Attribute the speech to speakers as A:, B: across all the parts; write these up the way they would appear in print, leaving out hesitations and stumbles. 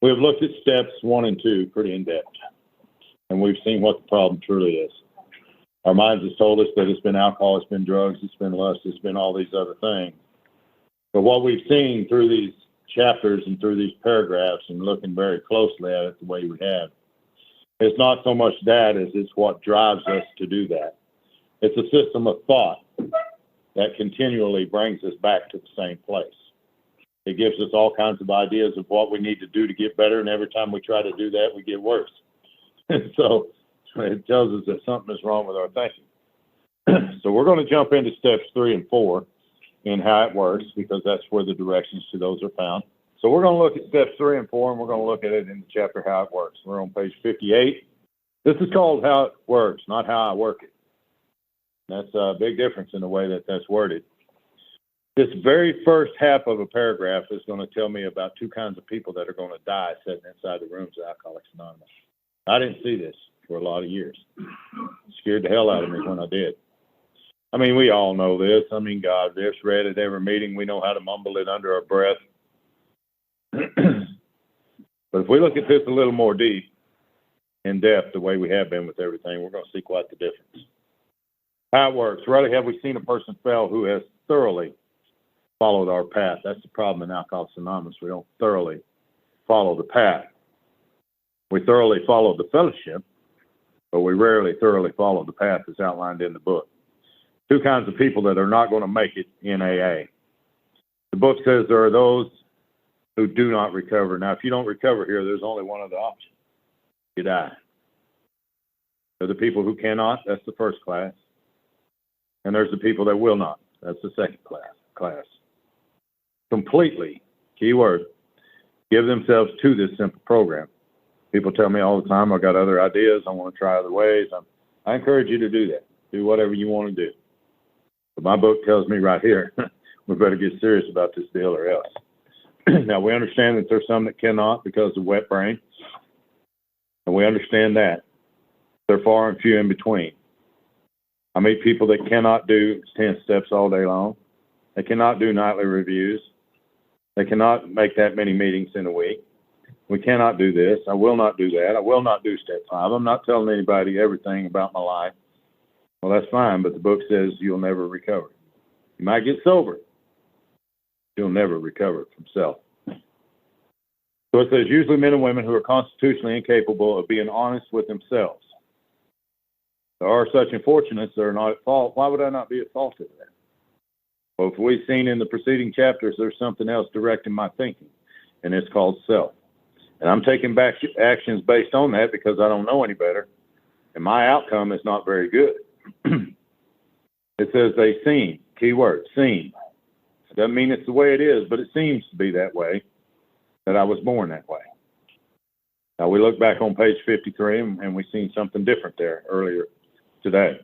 A: We have looked at steps 1 and 2 pretty in depth, and we've seen what the problem truly is. Our minds has told us that it's been alcohol, it's been drugs, it's been lust, it's been all these other things. But what we've seen through these chapters and through these paragraphs and looking very closely at it the way we have, it's not so much that as it's what drives us to do that. It's a system of thought that continually brings us back to the same place. It gives us all kinds of ideas of what we need to do to get better, and every time we try to do that, we get worse. So it tells us that something is wrong with our thinking. So we're going to jump into steps 3 and 4 and how it works, because that's where the directions to those are found. So we're going to look at steps 3 and 4, and we're going to look at it in the chapter how it works. We're on page 58. This is called how it works, not how I work it. That's a big difference in the way that that's worded. This very first half of a paragraph is going to tell me about 2 kinds of people that are going to die sitting inside the rooms of Alcoholics Anonymous. I didn't see this for a lot of years. It scared the hell out of me when I did. I mean, we all know this. I mean, God, it's read at every meeting. We know how to mumble it under our breath. But if we look at this a little more deep, in depth, the way we have been with everything, we're going to see quite the difference. How it works. Rarely have we seen a person fail who has thoroughly followed our path. That's the problem in Alcoholics Anonymous. We don't thoroughly follow the path. We thoroughly follow the fellowship, but we rarely thoroughly follow the path that's outlined in the book. 2 kinds of people that are not going to make it in AA. The book says there are those who do not recover. Now, if you don't recover here, there's only one other option. You die. There are the people who cannot. That's the first class. And there's the people that will not. That's the second class. Completely, key word, give themselves to this simple program. People tell me all the time, I've got other ideas, I want to try other ways. I encourage you to do that. Do whatever you want to do. But my book tells me right here, we better get serious about this deal or else. Now, we understand that there's some that cannot because of wet brain. And we understand that. They're far and few in between. I meet people that cannot do 10 steps all day long. They cannot do nightly reviews. They cannot make that many meetings in a week. We cannot do this. I will not do that. I will not do step 5. I'm not telling anybody everything about my life. Well, that's fine, but the book says you'll never recover. You might get sober. You'll never recover from self. So it says usually men and women who are constitutionally incapable of being honest with themselves. There are such unfortunates that are not at fault. Why would I not be at fault of that? Well, if we've seen in the preceding chapters, there's something else directing my thinking, and it's called self. And I'm taking back actions based on that because I don't know any better, and my outcome is not very good. It says they seem, key word, seem. It doesn't mean it's the way it is, but it seems to be that way, that I was born that way. Now, we look back on page 53, and we've seen something different there earlier today.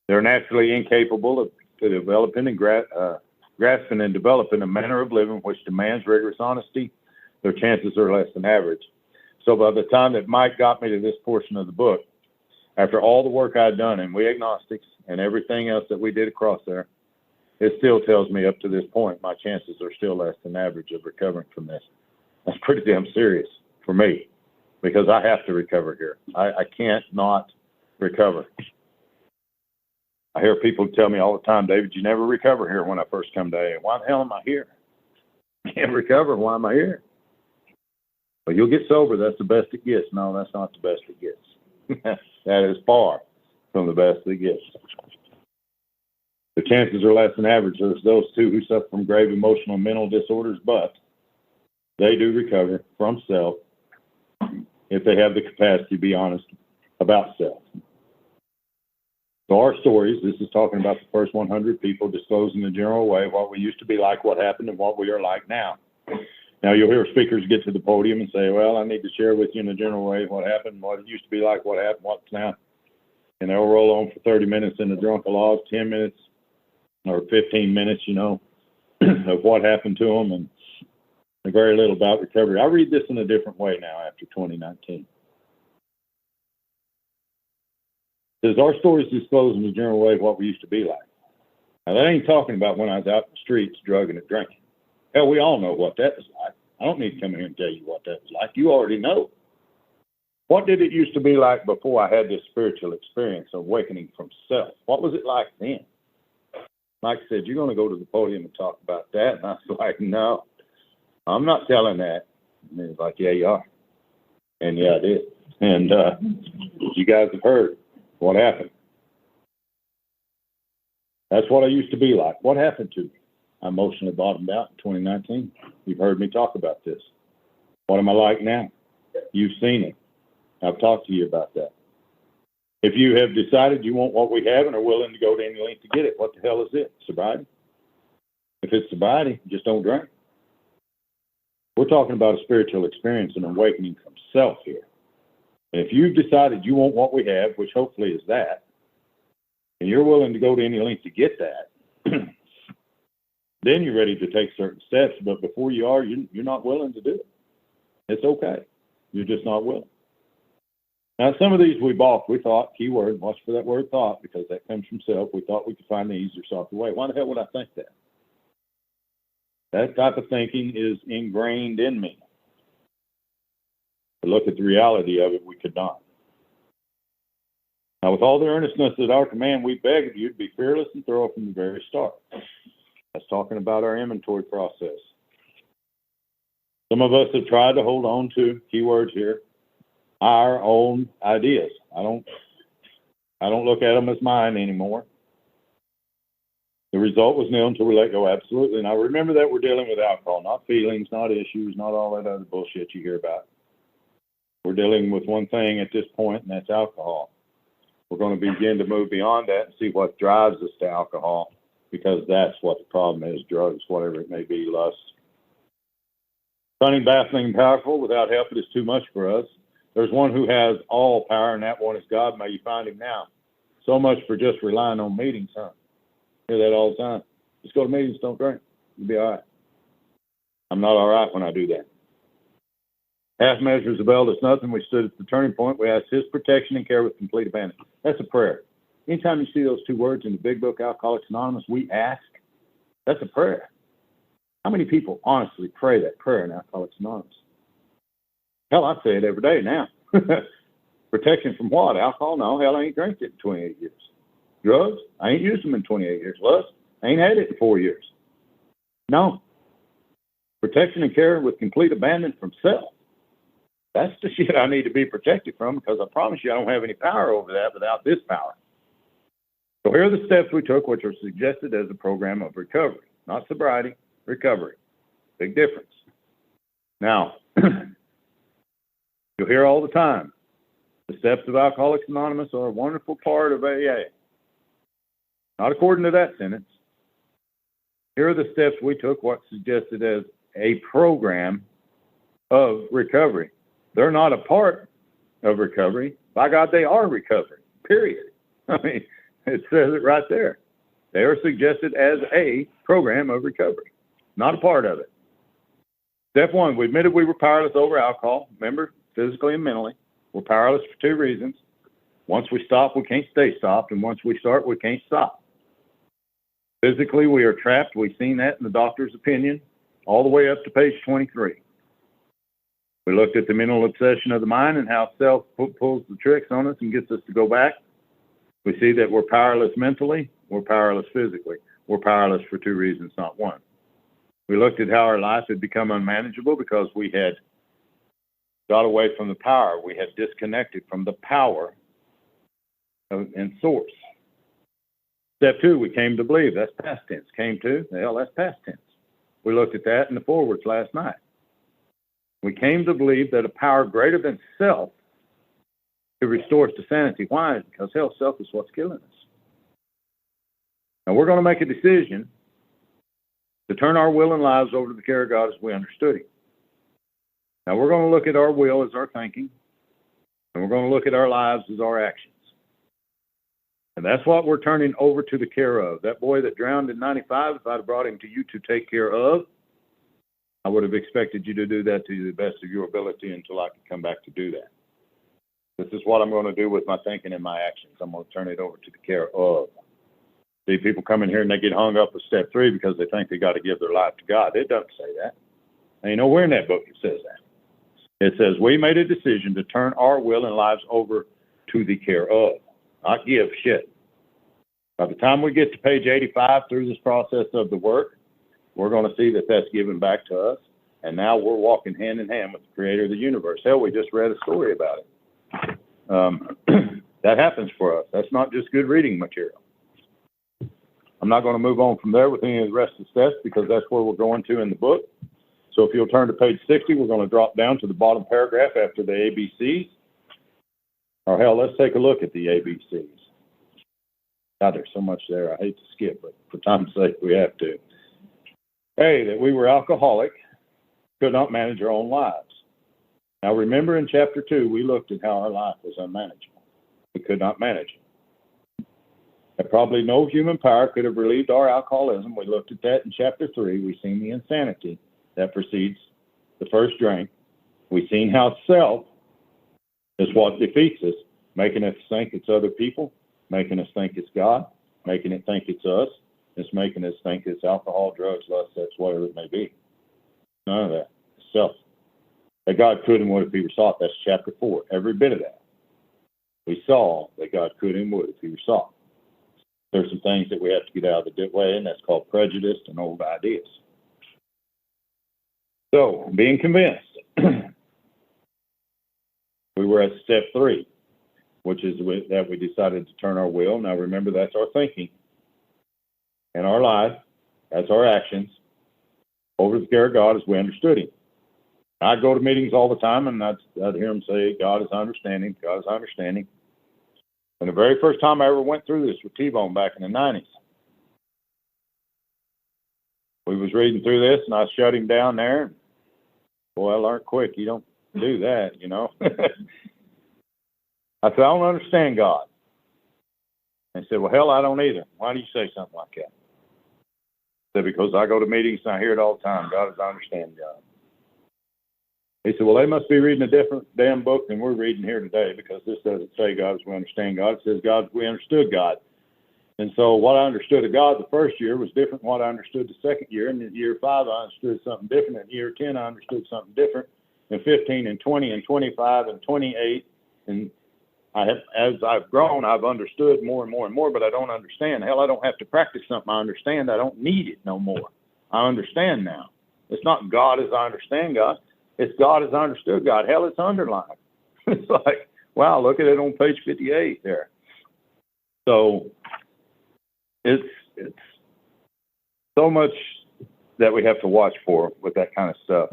A: They're naturally incapable of developing and grasping and developing a manner of living which demands rigorous honesty. Their chances are less than average. So by the time that Mike got me to this portion of the book, after all the work I'd done, and we agnostics and everything else that we did across there, it still tells me up to this point, my chances are still less than average of recovering from this. That's pretty damn serious for me, because I have to recover here. I can't not recover. I hear people tell me all the time, David, you never recover here when I first come to AA. Why the hell am I here? I can't recover. Why am I here? Well, you'll get sober. That's the best it gets. No, that's not the best it gets. That is far from the best it gets. The chances are less than average. There's those 2 who suffer from grave emotional and mental disorders, but they do recover from self if they have the capacity to be honest about self. So our stories, this is talking about the first 100 people disclosing in a general way what we used to be like, what happened, and what we are like now. Now, you'll hear speakers get to the podium and say, well, I need to share with you in a general way what happened, what it used to be like, what happened, what's now. And they'll roll on for 30 minutes in the drunken log, 10 minutes or 15 minutes, of what happened to them, and very little about recovery. I read this in a different way now after 2019. It says, our stories disclose in a general way what we used to be like. Now, that ain't talking about when I was out in the streets drugging and drinking. Hell, we all know what that was like. I don't need to come here and tell you what that was like. You already know. What did it used to be like before I had this spiritual experience of awakening from self? What was it like then? Mike said, you're going to go to the podium and talk about that. And I was like, no, I'm not telling that. And he was like, yeah, you are. And yeah, I did. And you guys have heard what happened. That's what I used to be like. What happened to me? I emotionally bottomed out in 2019. You've heard me talk about this. What am I like now? You've seen it. I've talked to you about that. If you have decided you want what we have and are willing to go to any length to get it, what the hell is it? Sobriety? If it's sobriety, just don't drink. We're talking about a spiritual experience and awakening from self here. And if you've decided you want what we have, which hopefully is that, and you're willing to go to any length to get that, then you're ready to take certain steps. But before you are, you're not willing to do it. It's okay. You're just not willing. Now, some of these we balked. We thought, keyword, watch for that word thought, because that comes from self. We thought we could find the easier, softer way. Why the hell would I think that? That type of thinking is ingrained in me. To look at the reality of it, we could not. Now, with all the earnestness at our command, we beg of you to be fearless and thorough from the very start. That's talking about our inventory process. Some of us have tried to hold on to, keywords here, our own ideas. I don't look at them as mine anymore. The result was nil until we let go, absolutely. Now remember that we're dealing with alcohol, not feelings, not issues, not all that other bullshit you hear about. We're dealing with one thing at this point, and that's alcohol. We're going to begin to move beyond that and see what drives us to alcohol, because that's what the problem is, drugs, whatever it may be, lust. Cunning, baffling, and powerful without help, it is too much for us. There's one who has all power, and that one is God. May you find him now. So much for just relying on meetings, huh? Hear that all the time. Just go to meetings, don't drink. You'll be all right. I'm not all right when I do that. Half measures availed us nothing. We stood at the turning point. We asked his protection and care with complete abandon. That's a prayer. Anytime you see those two words in the big book, Alcoholics Anonymous, we ask, that's a prayer. How many people honestly pray that prayer in Alcoholics Anonymous? Hell, I say it every day now. Protection from what? Alcohol? No, hell, I ain't drank it in 28 years. Drugs? I ain't used them in 28 years. Lust? I ain't had it in 4 years. No. Protection and care with complete abandon from self. That's the shit I need to be protected from, because I promise you I don't have any power over that without this power. So here are the steps we took, which are suggested as a program of recovery. Not sobriety, recovery. Big difference. Now, you'll hear all the time, the steps of Alcoholics Anonymous are a wonderful part of AA. Not according to that sentence. Here are the steps we took, what's suggested as a program of recovery. They're not a part of recovery. By God, they are recovery, period. I mean, it says it right there. They are suggested as a program of recovery, not a part of it. Step one, we admitted we were powerless over alcohol. Remember, physically and mentally. We're powerless for two reasons. Once we stop, we can't stay stopped. And once we start, we can't stop. Physically, we are trapped. We've seen that in the doctor's opinion all the way up to page 23. We looked at the mental obsession of the mind and how self pulls the tricks on us and gets us to go back. We see that we're powerless mentally, we're powerless physically. We're powerless for two reasons, not one. We looked at how our life had become unmanageable because we had got away from the power. We had disconnected from the power and source. Step two, we came to believe. That's past tense. Came to, hell, that's past tense. We looked at that in the forwards last night. We came to believe that a power greater than self could restore us to sanity. Why? Because hell, self is what's killing us. Now we're going to make a decision to turn our will and lives over to the care of God as we understood Him. Now we're going to look at our will as our thinking, and we're going to look at our lives as our actions. And that's what we're turning over to the care of. That boy that drowned in 95, if I'd have brought him to you to take care of, I would have expected you to do that to the best of your ability until I could come back to do that. This is what I'm going to do with my thinking and my actions. I'm going to turn it over to the care of. See, people come in here and they get hung up with step three because they think they got to give their life to God. It doesn't say that. Ain't nowhere in that book it says that. It says we made a decision to turn our will and lives over to the care of, not give shit. By the time we get to page 85 through this process of the work, we're going to see that that's given back to us. And now we're walking hand in hand with the creator of the universe. Hell, we just read a story about it. That happens for us. That's not just good reading material. I'm not going to move on from there with any of the rest of the steps because that's where we're going to in the book. So if you'll turn to page 60, we're going to drop down to the bottom paragraph after the ABCs. Or hell, let's take a look at the ABCs. God, there's so much there. I hate to skip, but for time's sake, we have to. A, that we were alcoholic, could not manage our own lives. Now remember in chapter 2, we looked at how our life was unmanageable. We could not manage it. And probably no human power could have relieved our alcoholism. We looked at that in chapter 3. We've seen the insanity that precedes the first drink. We've seen how self is what defeats us, making us think it's other people, making us think it's God, making it think it's us. It's making us think it's alcohol, drugs, lust, sex, whatever it may be. None of that. It's self. That God could and would if he were sought. That's chapter 4. Every bit of that. We saw that God could and would if he were sought. There's some things that we have to get out of the way, and that's called prejudice and old ideas. So, being convinced. We were at step 3, which is that we decided to turn our will. Now remember, that's our thinking. And our life, that's our actions, over the care of God as we understood him. I go to meetings all the time, and I'd hear them say, God is understanding, God is understanding. And the very first time I ever went through this with T-Bone back in the 90s, we was reading through this, and I shut him down there. And boy, I learned quick. You don't do that, you know. I said, I don't understand God. And he said, well, hell, I don't either. Why do you say something like that? I said, because I go to meetings and I hear it all the time. God is understanding God. He said, well, they must be reading a different damn book than we're reading here today, because this doesn't say God as we understand God. It says God as we understood God. And so what I understood of God the first year was different from what I understood the second year. And in year 5, I understood something different. In year 10, I understood something different. In 15 and 20 and 25 and 28. And as I've grown, I've understood more and more and more, but I don't understand. Hell, I don't have to practice something I understand. I don't need it no more. I understand now. It's not God as I understand God. It's God as I understood God. Hell, it's underlined. It's like, wow, look at it on page 58 there. So it's so much that we have to watch for with that kind of stuff.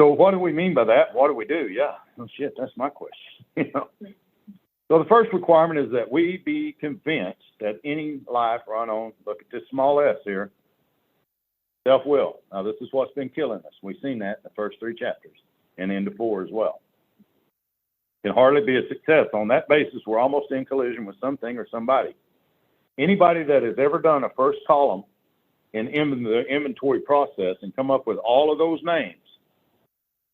A: So what do we mean by that? What do we do? Yeah, oh shit, that's my question. You know? So the first requirement is that we be convinced that any life run on, look at this small s here, self-will. Now this is what's been killing us. We've seen that in the first 3 chapters and into 4 as well. Can hardly be a success. On that basis, we're almost in collision with something or somebody. Anybody that has ever done a first column in the inventory process and come up with all of those names,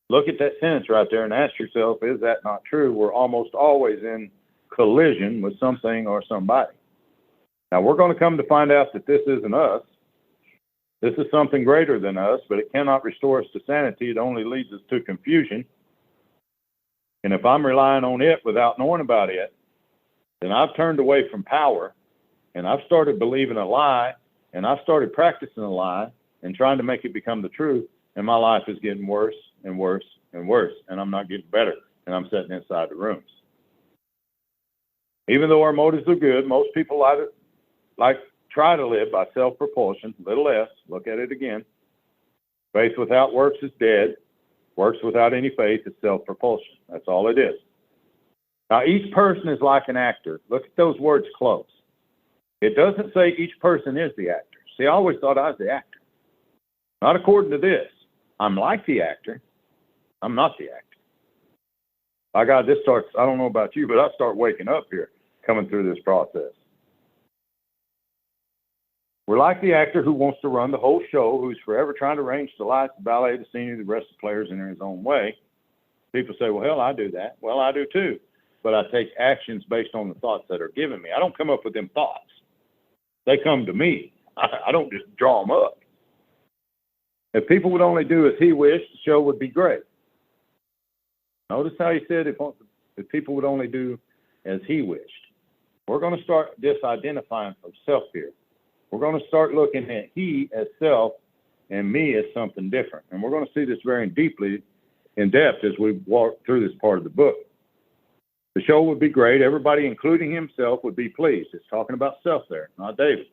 A: look at that sentence right there and ask yourself, is that not true? We're almost always in collision with something or somebody. Now, we're going to come to find out that this isn't us. This is something greater than us, but it cannot restore us to sanity. It only leads us to confusion. And if I'm relying on it without knowing about it, then I've turned away from power, and I've started believing a lie, and I've started practicing a lie and trying to make it become the truth, and my life is getting worse and worse and worse, and I'm not getting better, and I'm sitting inside the rooms. Even though our motives are good, most people try to live by self-propulsion, little s, look at it again. Faith without works is dead. Works without any faith is self-propulsion. That's all it is. Now, each person is like an actor. Look at those words close. It doesn't say each person is the actor. See, I always thought I was the actor. Not according to this. I'm like the actor. I'm not the actor. I don't know about you, but I start waking up here coming through this process. We're like the actor who wants to run the whole show, who's forever trying to arrange the lights, the ballet, the scenery, the rest of the players in his own way. People say, well, hell, I do that. Well, I do too. But I take actions based on the thoughts that are given me. I don't come up with them thoughts. They come to me. I don't just draw them up. If people would only do as he wished, the show would be great. Notice how he said if people would only do as he wished. We're going to start disidentifying from self here. We're going to start looking at he as self and me as something different. And we're going to see this very deeply in depth as we walk through this part of the book. The show would be great. Everybody, including himself, would be pleased. It's talking about self there, not David.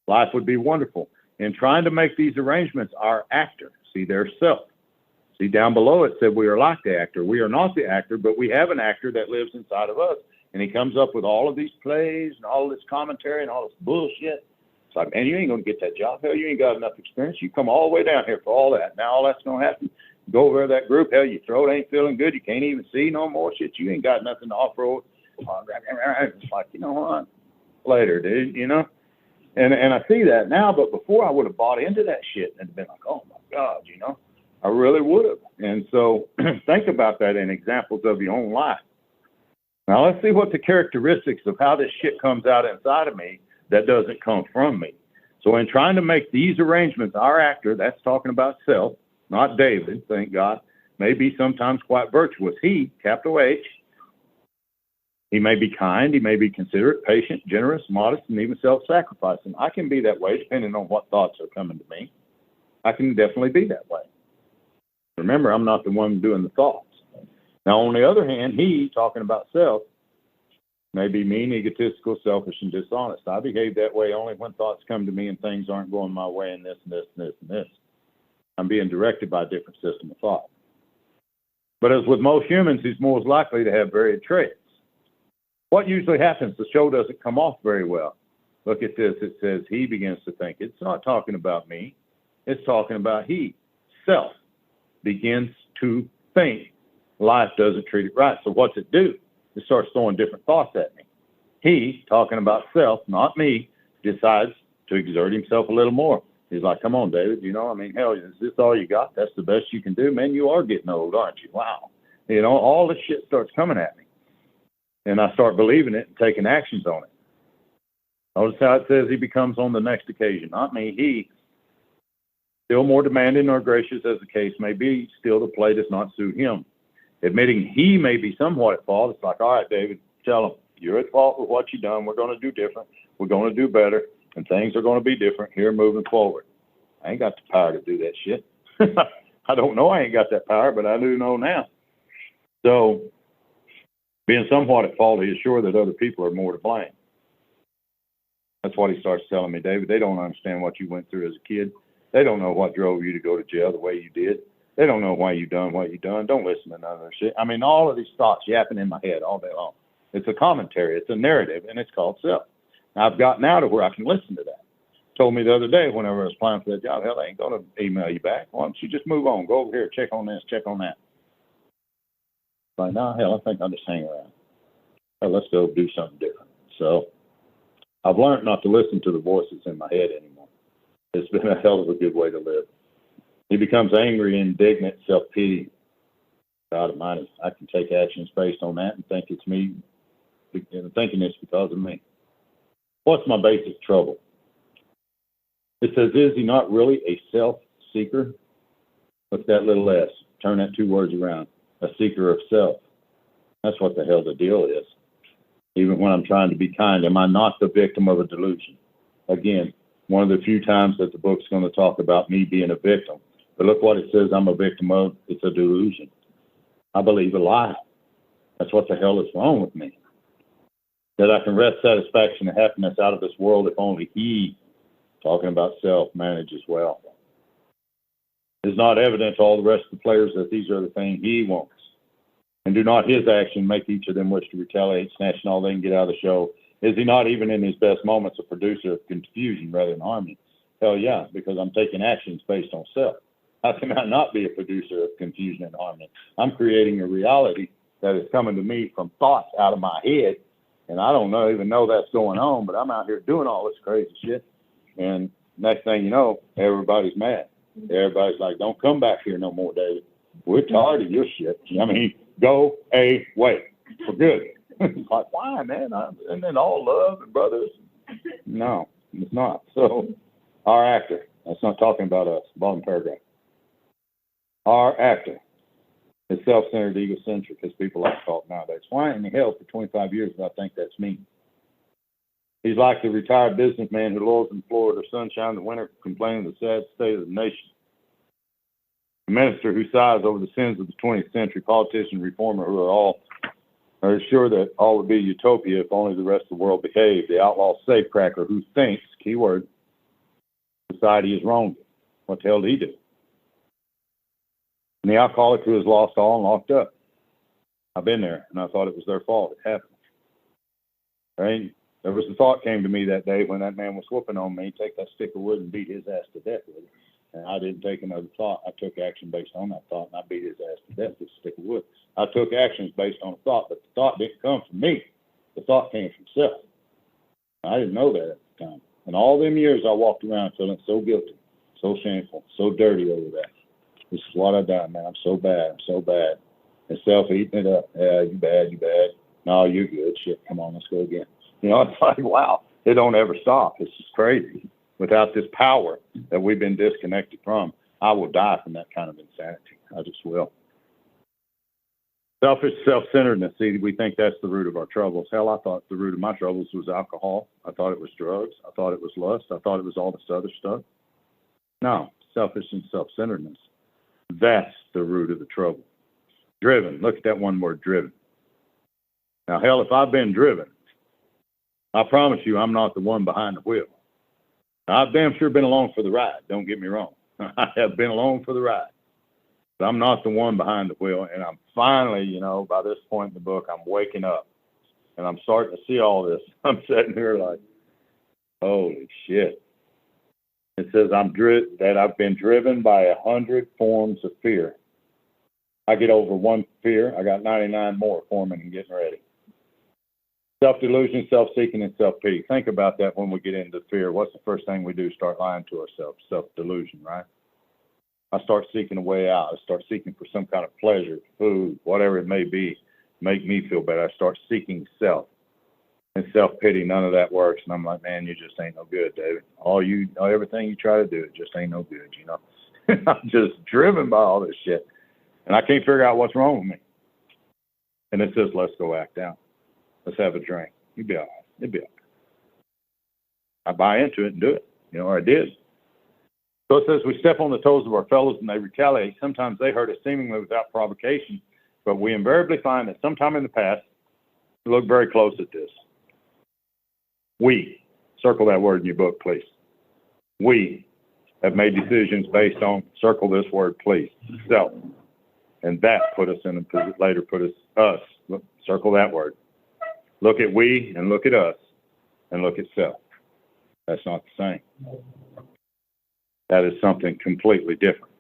A: Life would be wonderful. In trying to make these arrangements, our actor, see, there's self. See, down below it said we are like the actor. We are not the actor, but we have an actor that lives inside of us. And he comes up with all of these plays and all of this commentary and all this bullshit. It's like, man, you ain't going to get that job. Hell, you ain't got enough experience. You come all the way down here for all that. Now all that's going to happen. Go over to that group. Hell, your throat ain't feeling good. You can't even see no more shit. You ain't got nothing to off-road. It's like, you know what? Later, dude, you know? And I see that now, but before I would have bought into that shit and been like, oh, my God, you know? I really would have. And so think about that in examples of your own life. Now, let's see what the characteristics of how this shit comes out inside of me that doesn't come from me. So in trying to make these arrangements, our actor, that's talking about self, not David, thank God, may be sometimes quite virtuous. He, capital H, he may be kind, he may be considerate, patient, generous, modest, and even self-sacrificing. I can be that way depending on what thoughts are coming to me. I can definitely be that way. Remember, I'm not the one doing the thoughts. Now, on the other hand, he, talking about self, may be mean, egotistical, selfish, and dishonest. I behave that way only when thoughts come to me and things aren't going my way and this and this and this and this. I'm being directed by a different system of thought. But as with most humans, he's more likely to have varied traits. What usually happens, the show doesn't come off very well. Look at this. It says he begins to think. It's not talking about me. It's talking about he, self, begins to think life doesn't treat it right. So what's it do? It starts throwing different thoughts at me. He, talking about self, not me, decides to exert himself a little more. He's like, come on, David, you know, I mean, hell, is this all you got? That's the best you can do? Man, you are getting old, aren't you? Wow. You know, all this shit starts coming at me. And I start believing it and taking actions on it. Notice how it says he becomes on the next occasion. Not me, he. Still more demanding or gracious as the case may be, still the play does not suit him. Admitting he may be somewhat at fault, it's like, all right, David, tell him, you're at fault with what you've done. We're going to do different. We're going to do better. And things are going to be different here moving forward. I ain't got the power to do that shit. I don't know I ain't got that power, but I do know now. So, being somewhat at fault, he is sure that other people are more to blame. That's what he starts telling me, David. They don't understand what you went through as a kid. They don't know what drove you to go to jail the way you did. They don't know why you done what you done. Don't listen to none of that shit. I mean, all of these thoughts yapping in my head all day long. It's a commentary. It's a narrative, and it's called self. Now, I've gotten out of where I can listen to that. Told me the other day whenever I was applying for that job, hell, I ain't going to email you back. Why don't you just move on? Go over here, check on this, check on that. Like, no, hell, I think I'll just hang around. Well, let's go do something different. So I've learned not to listen to the voices in my head anymore. It's been a hell of a good way to live. He becomes angry, indignant, self-pity. God Almighty, I can take actions based on that and think it's me, and thinking it's because of me. What's my basic trouble? It says, is he not really a self-seeker? Look that little s. Turn that two words around. A seeker of self. That's what the hell the deal is. Even when I'm trying to be kind, am I not the victim of a delusion? Again, one of the few times that the book's going to talk about me being a victim. But look what it says I'm a victim of. It's a delusion. I believe a lie. That's what the hell is wrong with me. That I can wrest satisfaction and happiness out of this world if only he, talking about self, manages well. It's not evident to all the rest of the players that these are the things he wants. And do not his action make each of them wish to retaliate, snatching all they can get out of the show? Is he not, even in his best moments, a producer of confusion rather than harmony? Hell yeah, because I'm taking actions based on self. How can I not be a producer of confusion and harmony? I'm creating a reality that is coming to me from thoughts out of my head, and I don't even know that's going on, but I'm out here doing all this crazy shit, and next thing you know, everybody's mad. Everybody's like, don't come back here no more, David. We're tired of your shit. I mean, go away for good. It's like, why, man? Isn't it all love and brothers? No, it's not. So our actor, That's not talking about us. Bottom paragraph. Our actor is self-centered, egocentric, as people like to talk nowadays. Why in the hell for 25 years do I think that's me? He's like the retired businessman who loiters in Florida sunshine in the winter, complaining of the sad state of the nation. The minister who sighs over the sins of the 20th century, politician, reformer who are sure that all would be utopia if only the rest of the world behaved. The outlaw safecracker who thinks, keyword, society is wrong. What the hell did he do? And the alcoholic who has lost all and locked up. I've been there, and I thought it was their fault. It happened. Right? There was a thought came to me that day when that man was whooping on me, take that stick of wood and beat his ass to death with it. And I didn't take another thought. I took action based on that thought, and I beat his ass to death with a stick of wood. I took actions based on a thought, but the thought didn't come from me. The thought came from self. I didn't know that at the time. And all them years I walked around feeling so guilty, so shameful, so dirty over that. This is what I done, man. I'm so bad. I'm so bad. And self eating it up. Yeah, you bad, you bad. No, you're good. Shit, come on, let's go again. You know, it's like, wow, it don't ever stop. It's just crazy. Without this power that we've been disconnected from, I will die from that kind of insanity. I just will. Selfish self-centeredness. See, we think that's the root of our troubles. Hell, I thought the root of my troubles was alcohol. I thought it was drugs. I thought it was lust. I thought it was all this other stuff. No, selfish and self-centeredness. That's the root of the trouble. Driven. Look at that one word, driven. Now, hell, if I've been driven, I promise you I'm not the one behind the wheel. Now, I've damn sure been along for the ride. Don't get me wrong. I have been along for the ride. But I'm not the one behind the wheel. And I'm finally, you know, by this point in the book, I'm waking up. And I'm starting to see all this. I'm sitting here like, holy shit. It says that I've been driven by 100 forms of fear. I get over one fear. I got 99 more forming and getting ready. Self-delusion, self-seeking, and self-pity. Think about that when we get into fear. What's the first thing we do? Start lying to ourselves. Self-delusion, right? I start seeking a way out. I start seeking for some kind of pleasure, food, whatever it may be, make me feel better. I start seeking self. And self-pity, none of that works. And I'm like, man, you just ain't no good, David. Everything you try to do, it just ain't no good, you know? I'm just driven by all this shit. And I can't figure out what's wrong with me. And it says, let's go act out. Let's have a drink. You'll be all right. It'll be all right. I buy into it and do it. You know, or I did. So it says we step on the toes of our fellows and they retaliate. Sometimes they hurt us seemingly without provocation. But we invariably find that sometime in the past, look very close at this. We, circle that word in your book, please. We have made decisions based on, circle this word, please, self. And that put us in a, later put us, look, circle that word. Look at we and look at us and look at self. That's not the same. That is something completely different.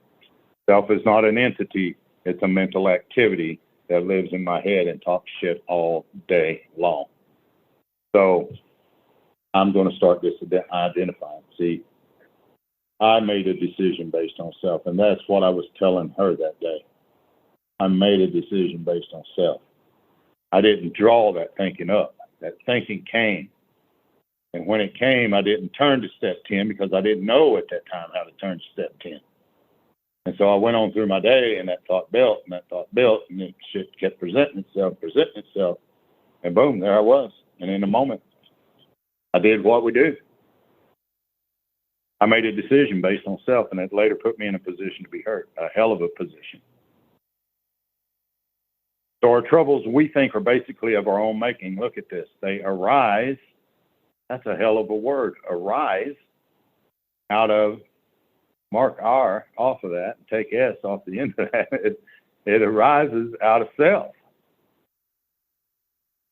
A: Self is not an entity. It's a mental activity that lives in my head and talks shit all day long. So I'm going to start this identifying. See, I made a decision based on self, and that's what I was telling her that day. I made a decision based on self. I didn't draw that thinking up. That thinking came. And when it came, I didn't turn to step 10 because I didn't know at that time how to turn to step 10. And so I went on through my day, and that thought built, and that thought built, and it shit kept presenting itself. And boom, there I was. And in a moment, I did what we do. I made a decision based on self, and it later put me in a position to be hurt, a hell of a position. So our troubles, we think, are basically of our own making. Look at this. They arise. That's a hell of a word. Arise out of, mark R off of that, and take S off the end of that. It arises out of self.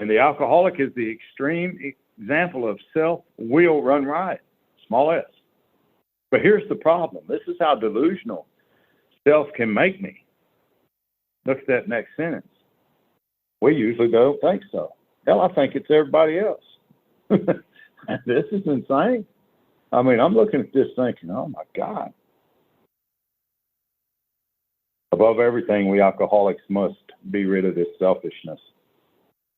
A: And the alcoholic is the extreme example of self-will run riot, small s. But here's the problem. This is how delusional self can make me. Look at that next sentence. We usually don't think so. Hell, I think it's everybody else. This is insane. I mean, I'm looking at this thinking, oh my God. Above everything, we alcoholics must be rid of this selfishness.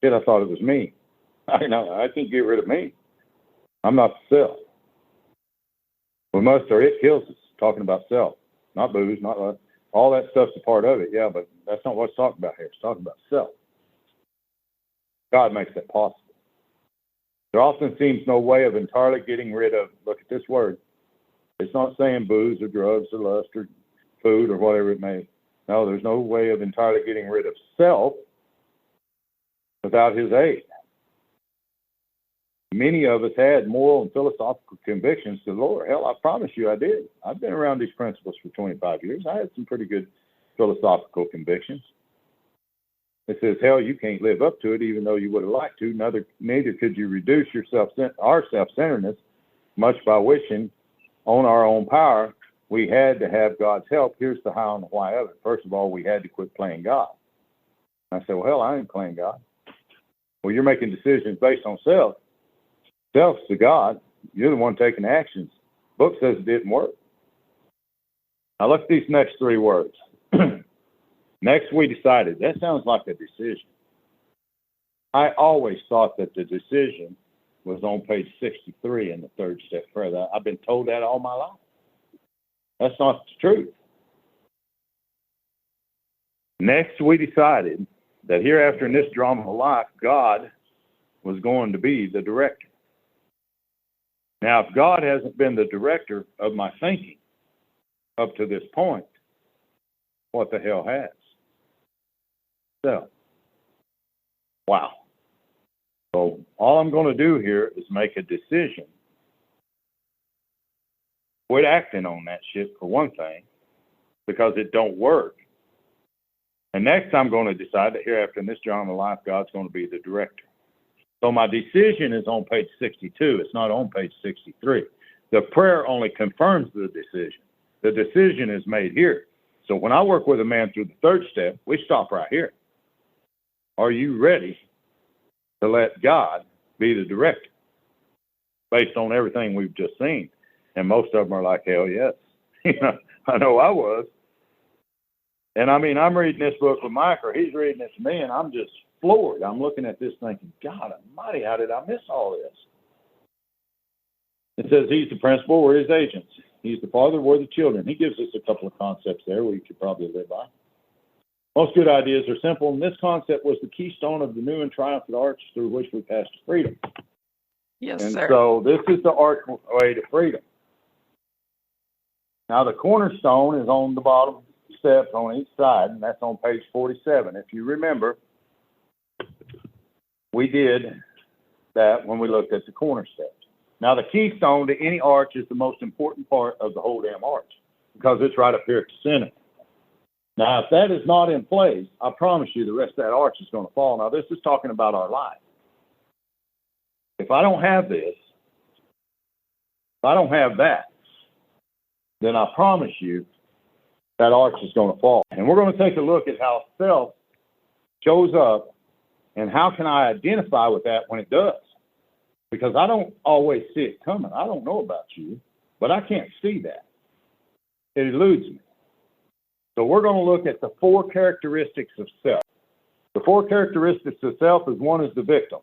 A: Shit, I thought it was me. I know, I can't get rid of me. I'm not the self. We must, or it kills us. Talking about self, not booze, not all that stuff's a part of it, yeah, but that's not what it's talking about here. It's talking about self. God makes that possible. There often seems no way of entirely getting rid of, look at this word. It's not saying booze or drugs or lust or food or whatever it may. No, there's no way of entirely getting rid of self without his aid. Many of us had moral and philosophical convictions to the Lord. Hell, I promise you I did. I've been around these principles for 25 years. I had some pretty good philosophical convictions. It says, hell, you can't live up to it even though you would have liked to. Neither could you reduce our self-centeredness much by wishing on our own power. We had to have God's help. Here's the how and the why of it. First of all, we had to quit playing God. I said, well, hell, I ain't playing God. Well, you're making decisions based on self. Self's to God. You're the one taking actions. Book says it didn't work. Now look at these next three words. Next, we decided. That sounds like a decision. I always thought that the decision was on page 63 in the third step prayer. I've been told that all my life. That's not the truth. Next, we decided that hereafter in this drama of life, God was going to be the director. Now, if God hasn't been the director of my thinking up to this point, what the hell has? So, wow. So all I'm going to do here is make a decision. Quit acting on that shit for one thing, because it don't work. And next I'm going to decide that hereafter in this drama of life, God's going to be the director. So my decision is on page 62. It's not on page 63. The prayer only confirms the decision. The decision is made here. So when I work with a man through the third step, we stop right here. Are you ready to let God be the director based on everything we've just seen? And most of them are like, hell yes. I know I was. And I mean, I'm reading this book with Mike, or he's reading it to me, and I'm just floored. I'm looking at this thinking, God almighty, how did I miss all this? It says he's the principal, we're his agents. He's the father, we're the children. He gives us a couple of concepts there we could probably live by. Most good ideas are simple, and this concept was the keystone of the new and triumphant arch through which we pass to freedom.
B: Yes,
A: and
B: sir.
A: So this is the archway to freedom. Now the cornerstone is on the bottom steps on each side, and that's on page 47. If you remember, we did that when we looked at the corner steps. Now the keystone to any arch is the most important part of the whole damn arch, because it's right up here at the center. Now, if that is not in place, I promise you the rest of that arch is going to fall. Now, this is talking about our life. If I don't have this, if I don't have that, then I promise you that arch is going to fall. And we're going to take a look at how self shows up and how can I identify with that when it does. Because I don't always see it coming. I don't know about you, but I can't see that. It eludes me. So we're going to look at the four characteristics of self. The four characteristics of self is one is the victim.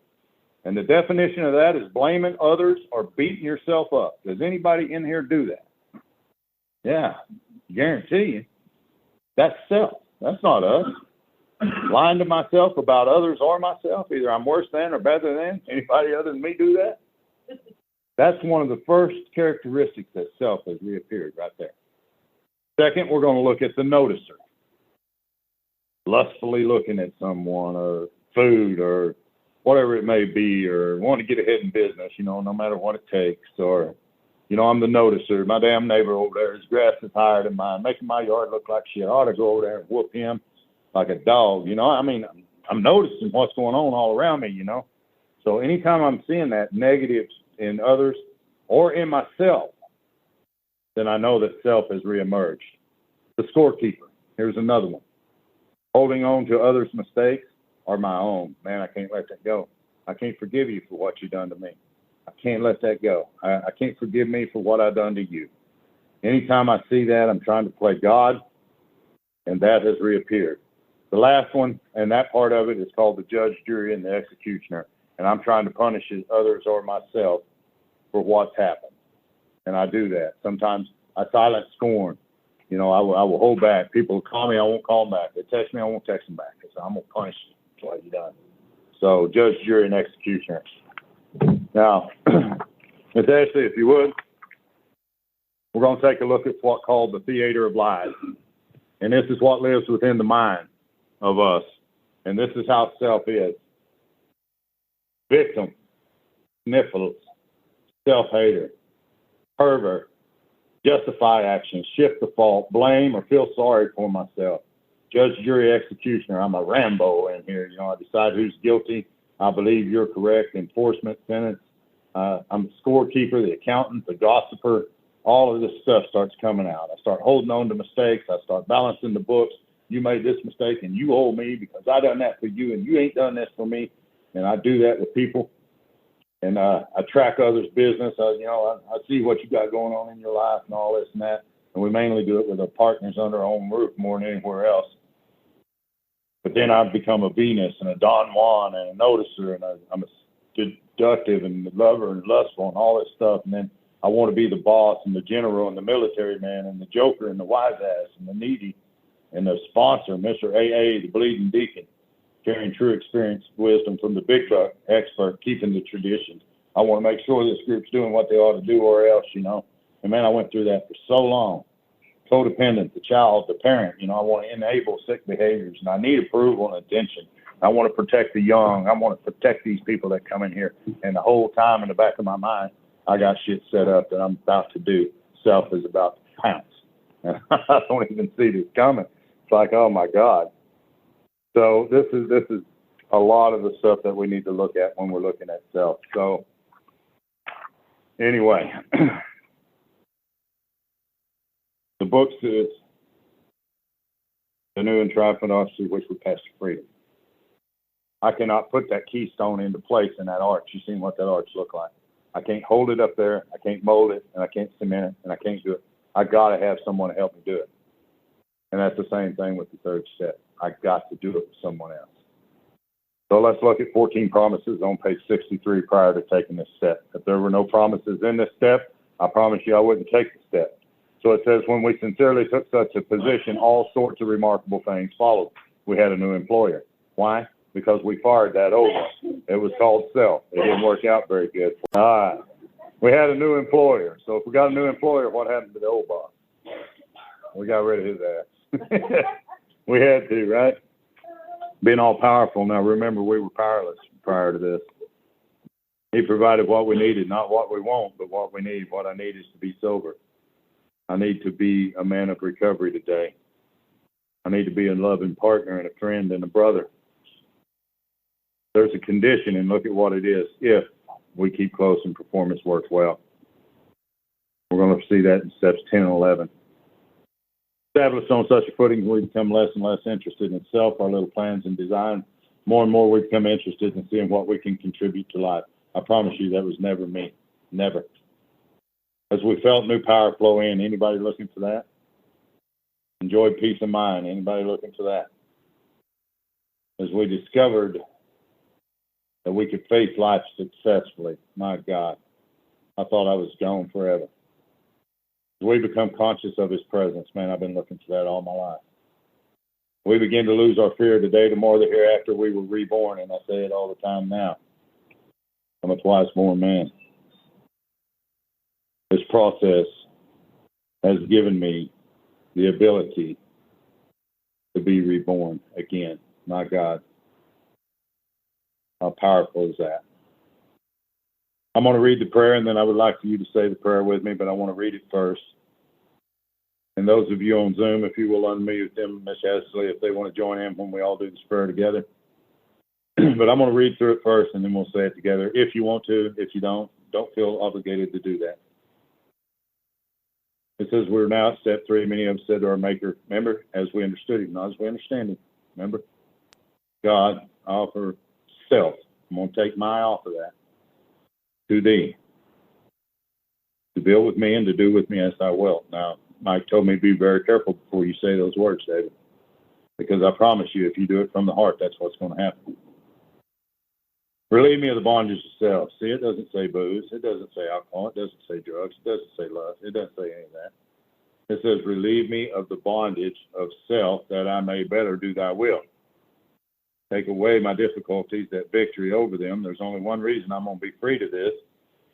A: And the definition of that is blaming others or beating yourself up. Does anybody in here do that? Yeah, guarantee you. That's self. That's not us. Lying to myself about others or myself. Either I'm worse than or better than. Anybody other than me do that? That's one of the first characteristics that self has reappeared right there. Second, we're going to look at the noticer. Lustfully looking at someone or food or whatever it may be, or want to get ahead in business, no matter what it takes. Or, I'm the noticer. My damn neighbor over there, his grass is higher than mine, making my yard look like shit. I ought to go over there and whoop him like a dog, I'm noticing what's going on all around me, So anytime I'm seeing that negative in others or in myself, then I know that self has reemerged. The scorekeeper. Here's another one. Holding on to others' mistakes or my own. Man, I can't let that go. I can't forgive you for what you've done to me. I can't let that go. I can't forgive me for what I've done to you. Anytime I see that, I'm trying to play God, and that has reappeared. The last one, and that part of it is called the judge, jury, and the executioner. And I'm trying to punish others or myself for what's happened. and I do that. Sometimes I silence scorn. You know, I will hold back. People will call me, I won't call them back. They text me, I won't text them back. So I'm going to punish you. That's what you done. So judge, jury, and executioner. Now, Ms. Ashley, if you would, we're going to take a look at what's called the theater of lies. And this is what lives within the mind of us. And this is how self is. Victim, sniffles, self-hater, pervert, justify action, shift the fault, blame, or feel sorry for myself. Judge, jury, executioner. I'm a Rambo in here. You know, I decide who's guilty. I believe you're correct. Enforcement, sentence. I'm the scorekeeper, the accountant, the gossiper. All of this stuff starts coming out. I start holding on to mistakes. I start balancing the books. You made this mistake and you owe me because I done that for you and you ain't done this for me. And I do that with people. And I track others' business. I see what you got going on in your life and all this and that. And we mainly do it with our partners under our own roof more than anywhere else. But then I've become a Venus and a Don Juan and a noticer, and I'm a seductive and lover and lustful and all this stuff. And then I want to be the boss and the general and the military man and the joker and the wise ass and the needy and the sponsor, Mr. AA, the bleeding deacon, carrying true experience, wisdom from the big buck expert, keeping the traditions. I want to make sure this group's doing what they ought to do or else, you know. And man, I went through that for so long. Codependent, the child, the parent, you know, I want to enable sick behaviors and I need approval and attention. I want to protect the young. I want to protect these people that come in here. And the whole time in the back of my mind, I got shit set up that I'm about to do. Self is about to pounce. And I don't even see this coming. It's like, oh my God. So this is a lot of the stuff that we need to look at when we're looking at self. So anyway, the book says the new and triumphant arch through which we pass to freedom. I cannot put that keystone into place in that arch. You've seen what that arch look like. I can't hold it up there. I can't mold it, and I can't cement it, and I can't do it. I got to have someone to help me do it. And that's the same thing with the third step. I got to do it with someone else. So let's look at 14 promises on page 63 prior to taking this step. If there were no promises in this step, I promise you I wouldn't take the step. So it says, when we sincerely took such a position, all sorts of remarkable things followed. We had a new employer. Why? Because we fired that old one. It was called self. It didn't work out very good. All right. We had a new employer. So if we got a new employer, what happened to the old boss? We got rid of his ass. We had to, right? Being all powerful. Now remember, we were powerless prior to this. He provided what we needed, not what we want, but what we need. What I need is to be sober. I need to be a man of recovery today. I need to be a loving partner and a friend and a brother. There's a condition, and look at what it is, if we keep close and performance works well. We're going to see that in steps 10 and 11. Established on such a footing, we become less and less interested in self, our little plans and design. More and more we become interested in seeing what we can contribute to life. I promise you that was never me. Never. As we felt new power flow in, anybody looking for that? Enjoyed peace of mind. Anybody looking for that? As we discovered that we could face life successfully, my God, I thought I was gone forever. As we become conscious of His presence, man, I've been looking for that all my life. We begin to lose our fear today, tomorrow, the hereafter. We were reborn, and I say it all the time now. I'm a twice-born man. This process has given me the ability to be reborn again. My God, how powerful is that? I'm going to read the prayer, and then I would like for you to say the prayer with me, but I want to read it first. And those of you on Zoom, if you will unmute them, Miss Ashley, if they want to join in when we all do this prayer together. But I'm going to read through it first, and then we'll say it together. If you want to, if you don't feel obligated to do that. It says, we're now at step 3. Many of us said to our Maker, remember, as we understood Him, not as we understand Him. Remember, God, I offer self. I'm going to take my off of that to Thee, to build with me and to do with me as Thou wilt. Now, Mike told me to be very careful before you say those words, David, because I promise you, if you do it from the heart, that's what's going to happen. Relieve me of the bondage of self. See, it doesn't say booze. It doesn't say alcohol. It doesn't say drugs. It doesn't say lust. It doesn't say any of that. It says, relieve me of the bondage of self that I may better do thy will. Take away my difficulties, that victory over them. There's only one reason I'm going to be free to this,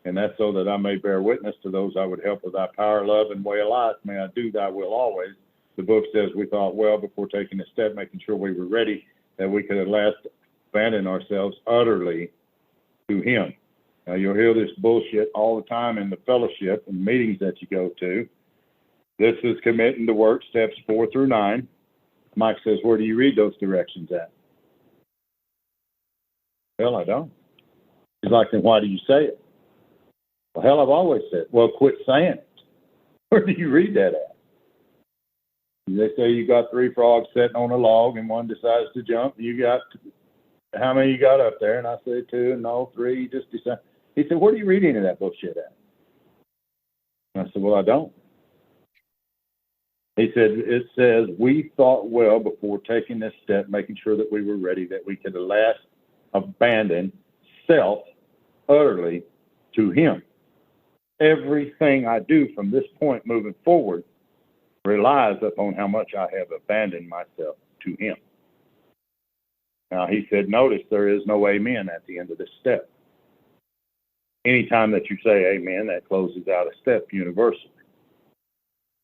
A: and that's so that I may bear witness to those I would help with thy power, love, and way of life. May I do thy will always. The book says we thought well before taking a step, making sure we were ready, that we could at last abandon ourselves utterly to him. Now, you'll hear this bullshit all the time in the fellowship and meetings that you go to. This is committing to work, steps 4 through 9. Mike says, where do you read those directions at? Well, I don't. He's like, then why do you say it? Well, hell, I've always said it. Well, quit saying it. Where do you read that at? They say you got 3 frogs sitting on a log and one decides to jump. You got, how many you got up there? And I said 2, and no, 3, you just decide. He said, where do you read any of that bullshit at? And I said, well, I don't. He said, it says, we thought well before taking this step, making sure that we were ready, that we could at last abandon self utterly to him. Everything I do from this point moving forward relies upon how much I have abandoned myself to him. Now, he said, notice there is no amen at the end of this step. Anytime that you say amen, that closes out a step universally.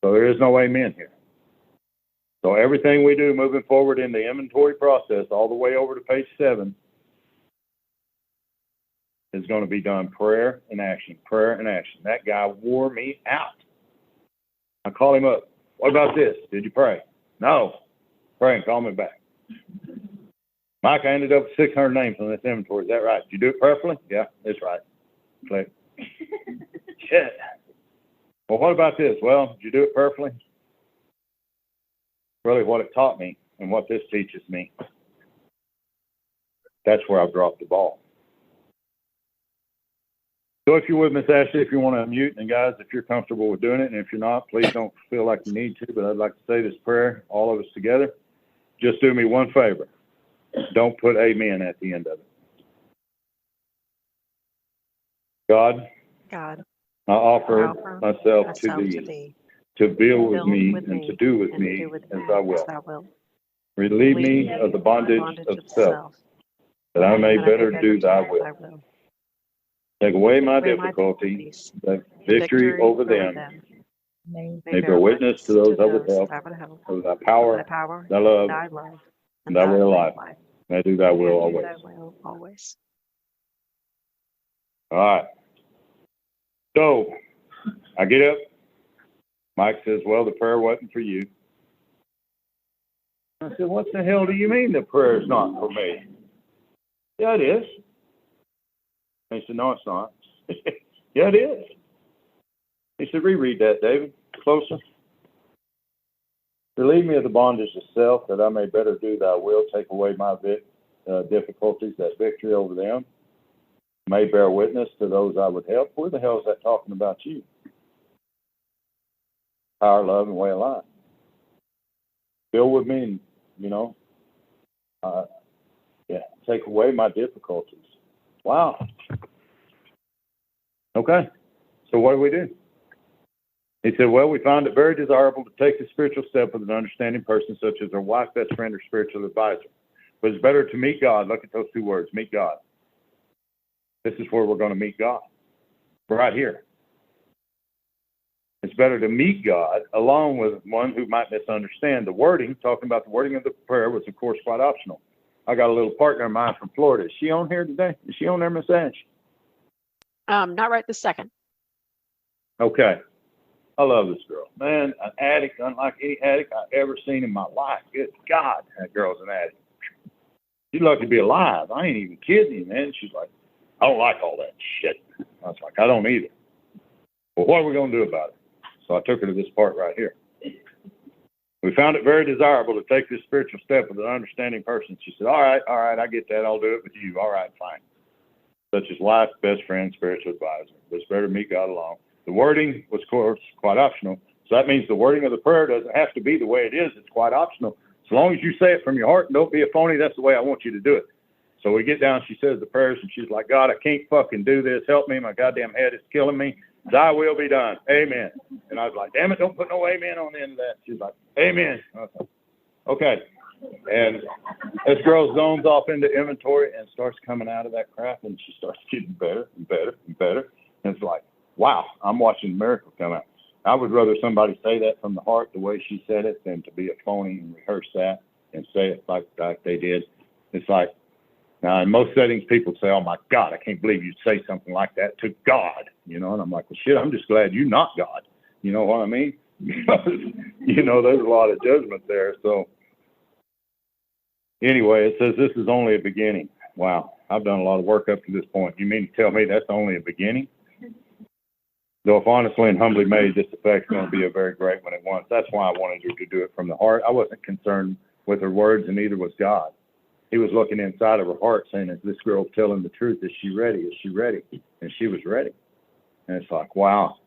A: So there is no amen here. So everything we do moving forward in the inventory process, all the way over to page 7, is going to be done prayer and action, prayer and action. That guy wore me out. I called him up. What about this? Did you pray? No. Pray and call me back. Mike, I ended up with 600 names on this inventory. Is that right? Did you do it prayerfully? Yeah, that's right. Click. Shit. Well, what about this? Well, did you do it prayerfully? Really what it taught me and what this teaches me, that's where I've dropped the ball. So if you're with Miss Ashley, if you want to unmute, and guys, if you're comfortable with doing it, and if you're not, please don't feel like you need to, but I'd like to say this prayer, all of us together. Just do me one favor. Don't put amen at the end of it. God, I offer myself to thee, to build with me and to do with me as I will. Relieve me of the bondage of self, that I may better do thy will. Take away my difficulties, the victory over them. May bear witness to those I would help, of thy power, thy love, and thy way of life. May I do thy will always. All right. So, I get up. Mike says, well, the prayer wasn't for you. I said, what the hell do you mean the prayer is not for me? Yeah, it is. And he said, no, it's not. Yeah, it is. He said, reread that, David. Closer. Relieve me of the bondage of self, that I may better do thy will. Take away my difficulties, that victory over them. May bear witness to those I would help. Where the hell is that talking about you? Power, love, and way of life. Build with me, take away my difficulties. Wow. Okay. So what do? He said, well, we found it very desirable to take the spiritual step with an understanding person such as our wife, best friend, or spiritual advisor. But it's better to meet God. Look at those 2 words, meet God. This is where we're going to meet God, right here. It's better to meet God along with one who might misunderstand. The wording, talking about the wording of the prayer, was, of course, quite optional. I got a little partner of mine from Florida. Is she on here today? Is she on there, Miss Ash?
B: Not right this second.
A: Okay. I love this girl. Man, an addict, unlike any addict I've ever seen in my life. Good God, that girl's an addict. She's lucky to be alive. I ain't even kidding you, man. She's like, I don't like all that shit. I was like, I don't either. Well, what are we going to do about it? So I took her to this part right here. We found it very desirable to take this spiritual step with an understanding person. She said, all right, I get that. I'll do it with you. All right, fine. Such as wife, best friend, spiritual advisor. But it's better to meet God alone. The wording was, of course, quite optional. So that means the wording of the prayer doesn't have to be the way it is. It's quite optional. As long as you say it from your heart and don't be a phony, that's the way I want you to do it. So we get down, she says the prayers, and she's like, God, I can't fucking do this. Help me. My goddamn head is killing me. Thy will be done. Amen. And I was like, damn it, don't put no amen on the end of that. She's like, amen. Okay. And this girl zones off into inventory and starts coming out of that crap, and she starts getting better and better and better. And it's like, wow, I'm watching a miracle come out. I would rather somebody say that from the heart the way she said it than to be a phony and rehearse that and say it like they did. It's like, now in most settings, people say, oh my God, I can't believe you'd say something like that to God, you know, and I'm like, well, shit, I'm just glad you're not God. You know what I mean? Because, you know, there's a lot of judgment there. So anyway, it says this is only a beginning. Wow, I've done a lot of work up to this point. You mean to tell me that's only a beginning? Though if honestly and humbly made, this effect's going to be a very great one at once. That's why I wanted her to do it from the heart. I wasn't concerned with her words, and neither was God. He was looking inside of her heart saying, is this girl telling the truth? Is she ready? Is she ready? And she was ready. And it's like, wow,